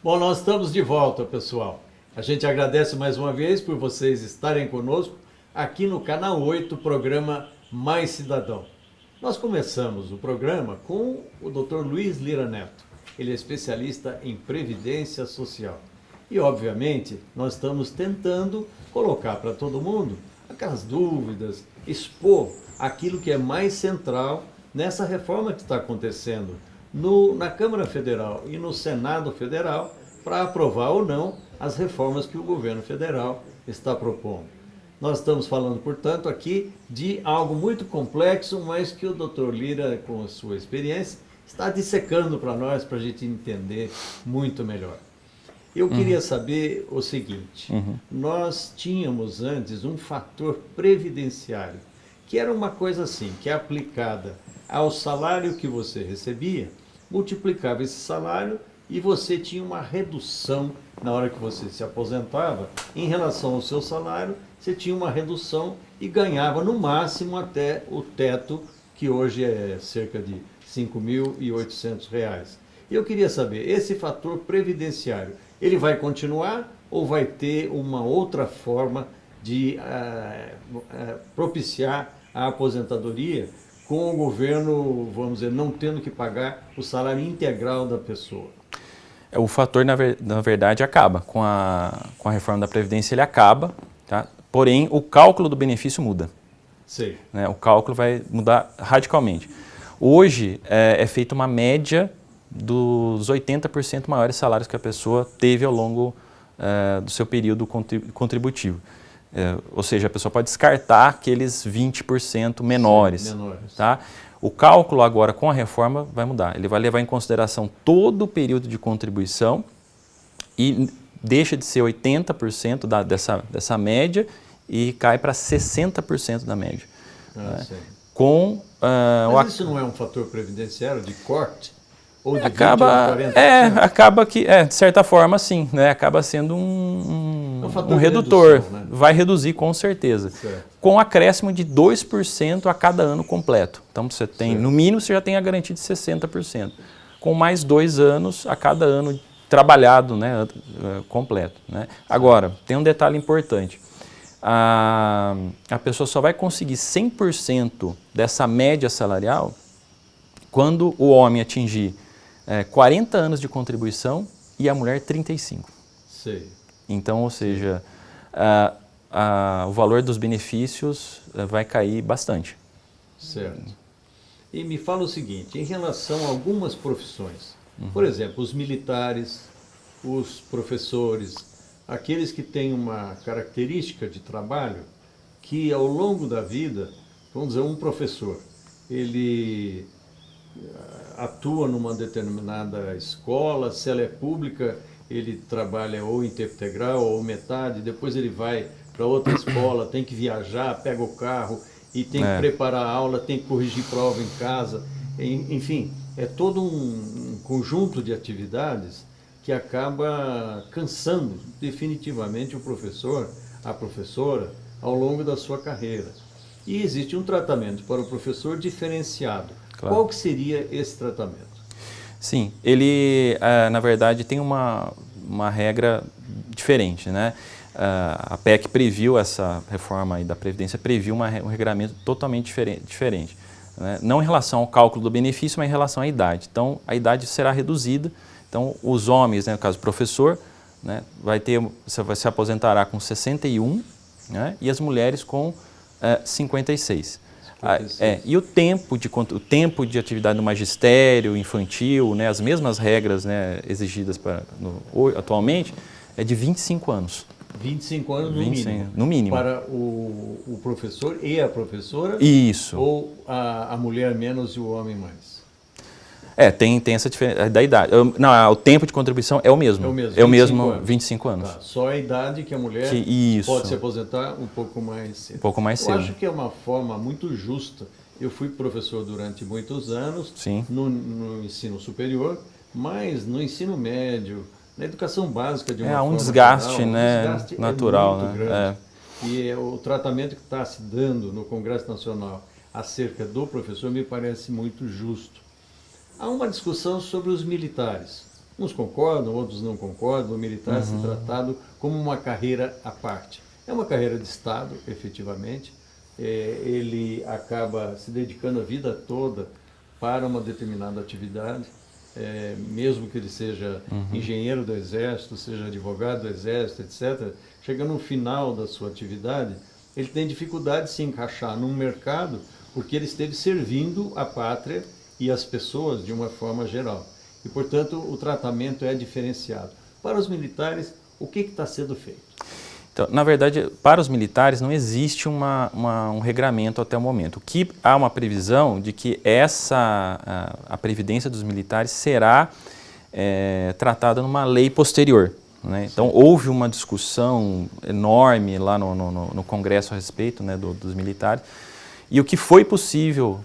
Bom, nós estamos de volta, pessoal. A gente agradece mais uma vez por vocês estarem conosco aqui no Canal 8, programa Mais Cidadão. Nós começamos o programa com o Dr. Luiz Lira Neto. Ele é especialista em Previdência Social. E, obviamente, nós estamos tentando colocar para todo mundo aquelas dúvidas, expor aquilo que é mais central nessa reforma que está acontecendo na Câmara Federal e no Senado Federal para aprovar ou não as reformas que o governo federal está propondo. Nós estamos falando, portanto, aqui de algo muito complexo, mas que o Dr. Lira, com a sua experiência, está dissecando para nós, para a gente entender muito melhor. Eu queria saber o seguinte, nós tínhamos antes um fator previdenciário, que era uma coisa assim, que é aplicada ao salário que você recebia, multiplicava esse salário e você tinha uma redução na hora que você se aposentava, em relação ao seu salário, você tinha uma redução e ganhava no máximo até o teto, que hoje é cerca de R$ 5.800. E eu queria saber, esse fator previdenciário, ele vai continuar ou vai ter uma outra forma de propiciar a aposentadoria com o governo, vamos dizer, não tendo que pagar o salário integral da pessoa? O fator, na verdade, acaba. Com a reforma da Previdência, ele acaba, tá? Porém, o cálculo do benefício muda. Sim. Né? O cálculo vai mudar radicalmente. Hoje, é feita uma média dos 80% maiores salários que a pessoa teve ao longo do seu período contributivo. Ou seja, a pessoa pode descartar aqueles 20% menores. Sim, menores. Tá? O cálculo agora com a reforma vai mudar. Ele vai levar em consideração todo o período de contribuição e deixa de ser 80% dessa média e cai para 60% da média. Né? Mas isso não é um fator previdenciário de corte? Ou de acaba, 20 a 40%? Acaba que, de certa forma, sim, né? Acaba sendo um redutor, redução, né? Vai reduzir com certeza, Certo. Com acréscimo de 2% a cada ano completo. Então, você tem, Certo. no mínimo, você já tem a garantia de 60%, com mais 2 anos a cada ano trabalhado, né? Completo. Né? Agora, tem um detalhe importante. A pessoa só vai conseguir 100% dessa média salarial quando o homem atingir 40 anos de contribuição e a mulher 35. Sei. Então, ou seja, o valor dos benefícios vai cair bastante. Certo. E me fala o seguinte, em relação a algumas profissões, por exemplo, os militares, os professores, aqueles que têm uma característica de trabalho que ao longo da vida, vamos dizer, um professor, ele atua numa determinada escola, se ela é pública, ele trabalha ou em tempo integral ou metade, depois ele vai para outra escola, tem que viajar, pega o carro e tem que preparar a aula, tem que corrigir prova em casa, enfim, é todo um conjunto de atividades que acaba cansando definitivamente o professor, a professora, ao longo da sua carreira. E existe um tratamento para o professor diferenciado. Claro. Qual que seria esse tratamento? Sim, ele, na verdade, tem uma regra diferente, né? A PEC previu, essa reforma aí da Previdência, previu um regramento totalmente diferente. Né? Não em relação ao cálculo do benefício, mas em relação à idade. Então, a idade será reduzida. Então, os homens, né, no caso do professor, né, se aposentará com 61, né, e as mulheres com 56. E o tempo de atividade no magistério infantil, né, as mesmas regras, né, exigidas atualmente, é de 25 anos. 25 anos no mínimo? No mínimo. Para o professor e a professora? Isso. Ou a mulher menos e o homem mais? Tem essa diferença da idade. Não, o tempo de contribuição é o mesmo. É o mesmo, 25 anos. Tá. Só a idade que a mulher pode se aposentar um pouco mais cedo. Um pouco mais cedo. Eu acho que é uma forma muito justa. Eu fui professor durante muitos anos, no ensino superior, mas no ensino médio, na educação básica de uma forma um desgaste, geral, né, desgaste natural, muito grande. E o tratamento que está se dando no Congresso Nacional acerca do professor me parece muito justo. Há uma discussão sobre os militares. Uns concordam, outros não concordam, o militar ser tratado como uma carreira à parte. É uma carreira de Estado, efetivamente. Ele acaba se dedicando a vida toda para uma determinada atividade, mesmo que ele seja engenheiro do Exército, seja advogado do Exército, etc. Chega no final da sua atividade, ele tem dificuldade de se encaixar num mercado, porque ele esteve servindo a pátria e as pessoas de uma forma geral. E, portanto, o tratamento é diferenciado. Para os militares, o que está sendo feito? Então, na verdade, para os militares não existe um regramento até o momento. Que há uma previsão de que a previdência dos militares será tratada numa lei posterior, né? Então, houve uma discussão enorme lá no Congresso a respeito, né, dos militares, e o que foi possível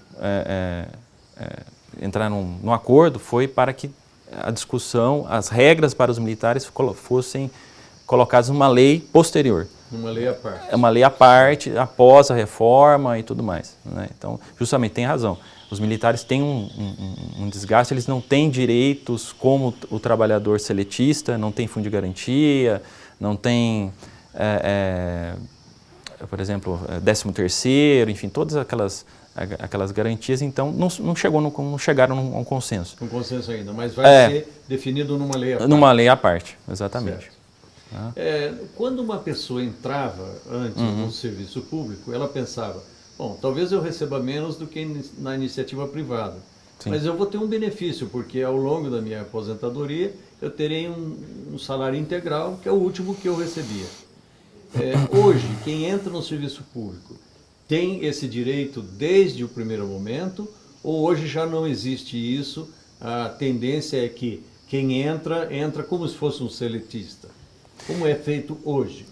entrar num acordo foi para que a discussão, as regras para os militares fossem colocadas numa lei posterior. Uma lei à parte. É uma lei à parte, após a reforma e tudo mais, né? Então, justamente, tem razão. Os militares têm um desgaste, eles não têm direitos como o trabalhador seletista, não tem fundo de garantia, não tem, por exemplo, 13º, enfim, todas aquelas garantias, então não chegaram a um consenso. Um consenso ainda, mas vai ser definido numa lei à parte. Numa lei à parte, exatamente. Quando uma pessoa entrava antes no serviço público, ela pensava, bom, talvez eu receba menos do que na iniciativa privada, mas eu vou ter um benefício, porque ao longo da minha aposentadoria eu terei um salário integral, que é o último que eu recebia. Hoje, quem entra no serviço público tem esse direito desde o primeiro momento, ou hoje já não existe isso? A tendência é que quem entra como se fosse um seletista. Como é feito hoje?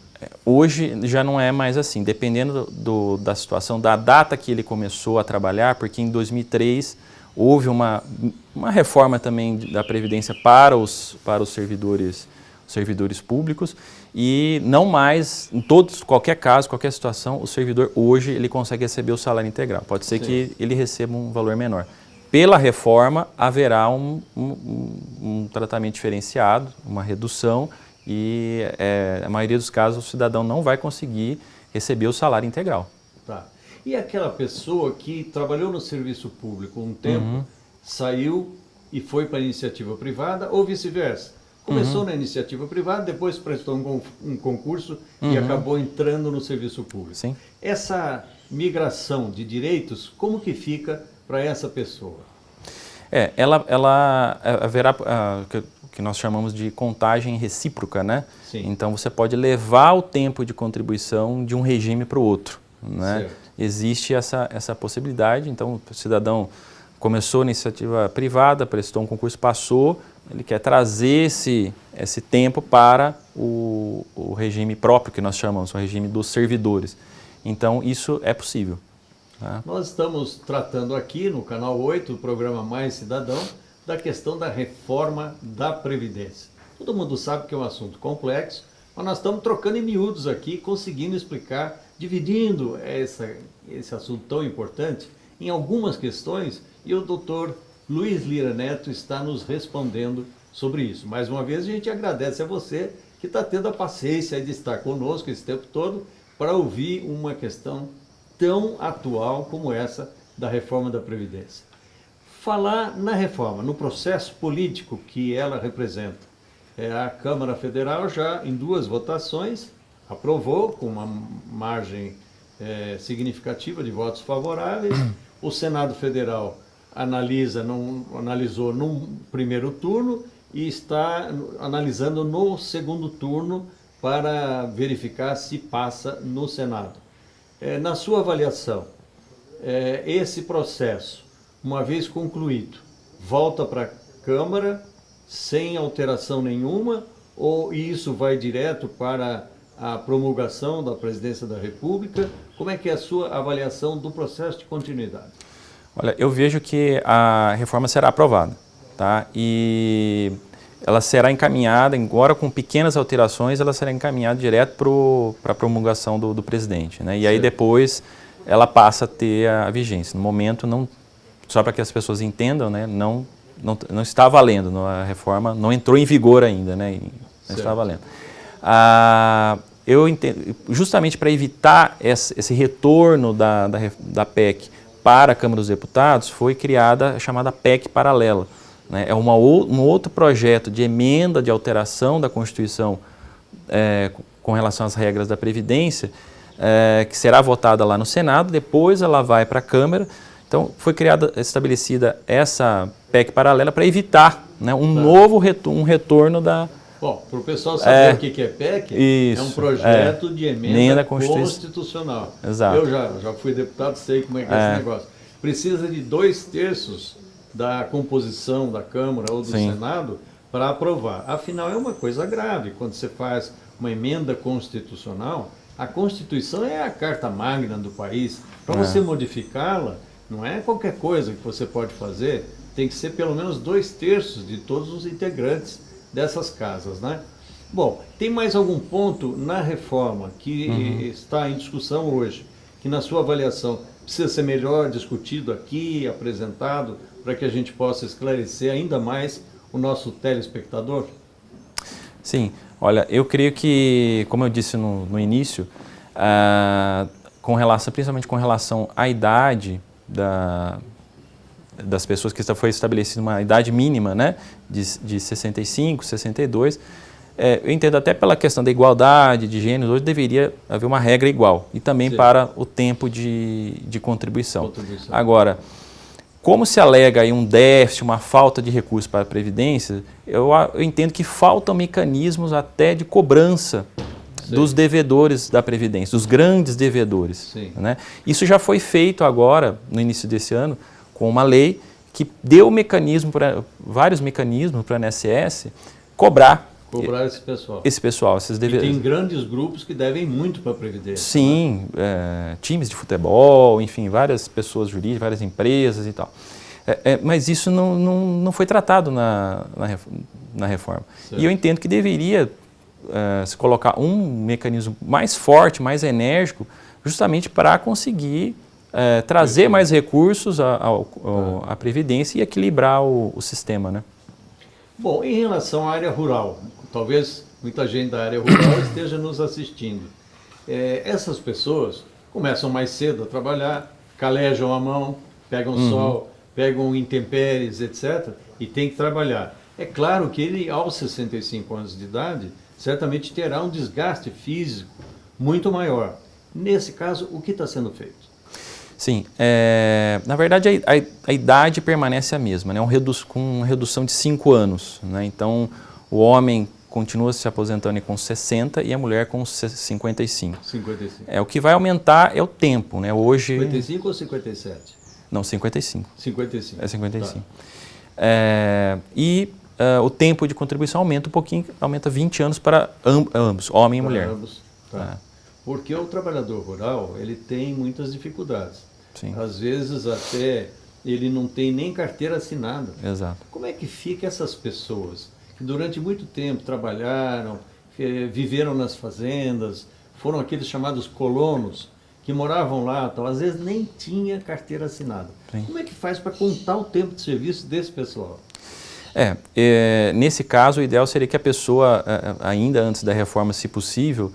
Hoje já não é mais assim, dependendo da situação, da data que ele começou a trabalhar, porque em 2003 houve uma reforma também da Previdência para os servidores públicos, e não mais, em qualquer caso, qualquer situação, o servidor hoje ele consegue receber o salário integral. Pode ser que ele receba um valor menor. Pela reforma haverá um tratamento diferenciado, uma redução, e a maioria dos casos o cidadão não vai conseguir receber o salário integral. Tá. E aquela pessoa que trabalhou no serviço público um tempo, saiu e foi para a iniciativa privada, ou vice-versa? Começou na iniciativa privada, depois prestou um concurso e acabou entrando no serviço público. Sim. Essa migração de direitos, como que fica para essa pessoa? Ela haverá que nós chamamos de contagem recíproca, né? Sim. Então você pode levar o tempo de contribuição de um regime para o outro, né? Certo. Existe essa possibilidade. Então o cidadão começou na iniciativa privada, prestou um concurso, passou, ele quer trazer esse tempo para o regime próprio, que nós chamamos, o regime dos servidores. Então isso é possível. Tá? Nós estamos tratando aqui no Canal 8, o programa Mais Cidadão, da questão da reforma da Previdência. Todo mundo sabe que é um assunto complexo, mas nós estamos trocando em miúdos aqui, conseguindo explicar, dividindo esse assunto tão importante em algumas questões, e o doutor Luiz Lira Neto está nos respondendo sobre isso. Mais uma vez, a gente agradece a você que está tendo a paciência de estar conosco esse tempo todo para ouvir uma questão tão atual como essa da reforma da Previdência. Falar na reforma, no processo político que ela representa. A Câmara Federal já em 2 votações aprovou com uma margem significativa de votos favoráveis. O Senado Federal analisou no primeiro turno e está analisando no segundo turno para verificar se passa no Senado. Na sua avaliação, esse processo, uma vez concluído, volta para a Câmara sem alteração nenhuma, ou isso vai direto para a promulgação da Presidência da República? Como é que é a sua avaliação do processo de continuidade? Olha, eu vejo que a reforma será aprovada, tá? E ela será encaminhada, agora com pequenas alterações, ela será encaminhada direto para a promulgação do presidente, né? E aí depois ela passa a ter a vigência. No momento, não, só para que as pessoas entendam, né? Não não está valendo, a reforma não entrou em vigor ainda, né? Não está valendo. Eu entendo, justamente para evitar esse retorno da PEC para a Câmara dos Deputados, foi criada a chamada PEC paralela, né? É um outro projeto de emenda de alteração da Constituição com relação às regras da Previdência, que será votada lá no Senado, depois ela vai para a Câmara. Então, foi estabelecida essa PEC paralela para evitar, né, novo retorno da... Bom, para o pessoal saber o que é PEC, isso, é um projeto de emenda constitucional. Exato. Eu já fui deputado, sei como é que é esse negócio. Precisa de 2/3 da composição da Câmara ou do Senado para aprovar. Afinal, é uma coisa grave. Quando você faz uma emenda constitucional, a Constituição é a carta magna do país. Para você modificá-la, não é qualquer coisa que você pode fazer, tem que ser pelo menos 2/3 de todos os integrantes dessas casas, né? Bom, tem mais algum ponto na reforma que está em discussão hoje, que na sua avaliação precisa ser melhor discutido aqui, apresentado, para que a gente possa esclarecer ainda mais o nosso telespectador? Sim, olha, eu creio que, como eu disse no início, principalmente com relação à idade das pessoas, que foi estabelecida uma idade mínima, né, de 65, 62, eu entendo até pela questão da igualdade de gêneros, hoje deveria haver uma regra igual, e também para o tempo de contribuição. Agora, como se alega aí um déficit, uma falta de recursos para a Previdência, eu entendo que faltam mecanismos até de cobrança dos devedores da Previdência, dos grandes devedores. Né? Isso já foi feito agora, no início desse ano, com uma lei que deu vários mecanismos para a INSS cobrar esse pessoal, esses devedores. E tem grandes grupos que devem muito para a Previdência. Sim, times de futebol, enfim, várias pessoas jurídicas, várias empresas e tal. Mas isso não foi tratado na reforma. Certo. E eu entendo que deveria se colocar um mecanismo mais forte, mais enérgico, justamente para conseguir trazer mais recursos à Previdência e equilibrar o sistema, né? Bom, em relação à área rural, talvez muita gente da área rural esteja nos assistindo. Essas pessoas começam mais cedo a trabalhar, calejam a mão, pegam sol, pegam intempéries, etc., e tem que trabalhar. É claro que ele, aos 65 anos de idade, certamente terá um desgaste físico muito maior. Nesse caso, o que está sendo feito? Sim, na verdade a idade permanece a mesma, né? Com redução de 5 anos. Né? Então, o homem continua se aposentando com 60 e a mulher com 55. 55. O que vai aumentar é o tempo, né? Hoje... 55 ou 57? Não, 55. 55. 55. Tá. O tempo de contribuição aumenta um pouquinho, aumenta 20 anos para ambos, homem e mulher. Ambos, tá. Porque o trabalhador rural, ele tem muitas dificuldades. Sim. Às vezes até ele não tem nem carteira assinada. Exato. Como é que fica essas pessoas que durante muito tempo trabalharam, viveram nas fazendas, foram aqueles chamados colonos, que moravam lá, então, às vezes nem tinha carteira assinada. Sim. Como é que faz para contar o tempo de serviço desse pessoal? Nesse caso, o ideal seria que a pessoa, ainda antes da reforma, se possível,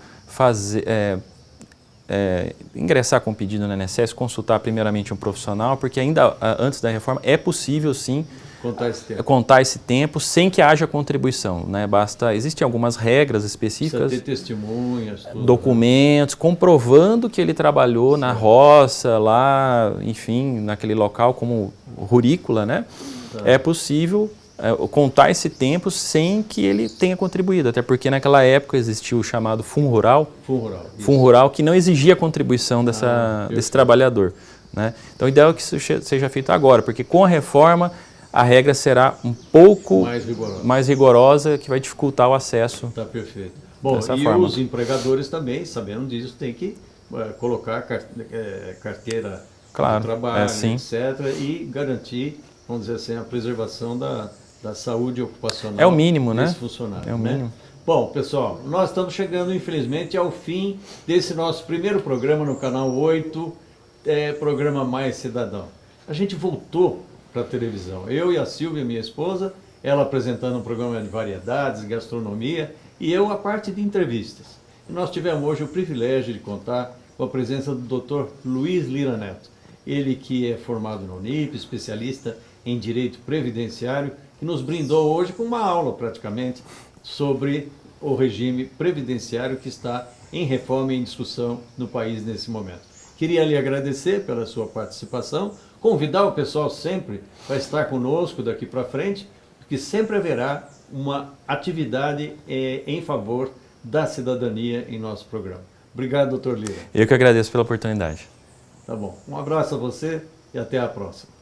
ingressar com pedido na INSS, consultar primeiramente um profissional, porque ainda antes da reforma é possível sim contar esse tempo sem que haja contribuição. Né? Existem algumas regras específicas, precisa ter testemunhas, documentos, comprovando que ele trabalhou na roça, lá, enfim, naquele local como rurícola, né? É possível contar esse tempo sem que ele tenha contribuído, até porque naquela época existia o chamado Fundo Rural, que não exigia a contribuição desse trabalhador. Né? Então o ideal é que isso seja feito agora, porque com a reforma a regra será um pouco mais rigorosa, que vai dificultar o acesso. Tá perfeito. Bom, e forma. Os empregadores também, sabendo disso, têm que colocar carteira de trabalho, etc., e garantir, vamos dizer assim, a preservação da saúde ocupacional. É o mínimo, né? Funcionário, é o mínimo. Né? Bom, pessoal, nós estamos chegando, infelizmente, ao fim desse nosso primeiro programa no Canal 8, programa Mais Cidadão. A gente voltou para a televisão. Eu e a Silvia, minha esposa, ela apresentando um programa de variedades, gastronomia, e eu a parte de entrevistas. E nós tivemos hoje o privilégio de contar com a presença do Dr. Luiz Lira Neto. Ele que é formado na Unip, especialista em Direito Previdenciário, que nos brindou hoje com uma aula praticamente sobre o regime previdenciário que está em reforma e em discussão no país nesse momento. Queria lhe agradecer pela sua participação, convidar o pessoal sempre para estar conosco daqui para frente, porque sempre haverá uma atividade em favor da cidadania em nosso programa. Obrigado, doutor Lira. Eu que agradeço pela oportunidade. Tá bom. Um abraço a você e até a próxima.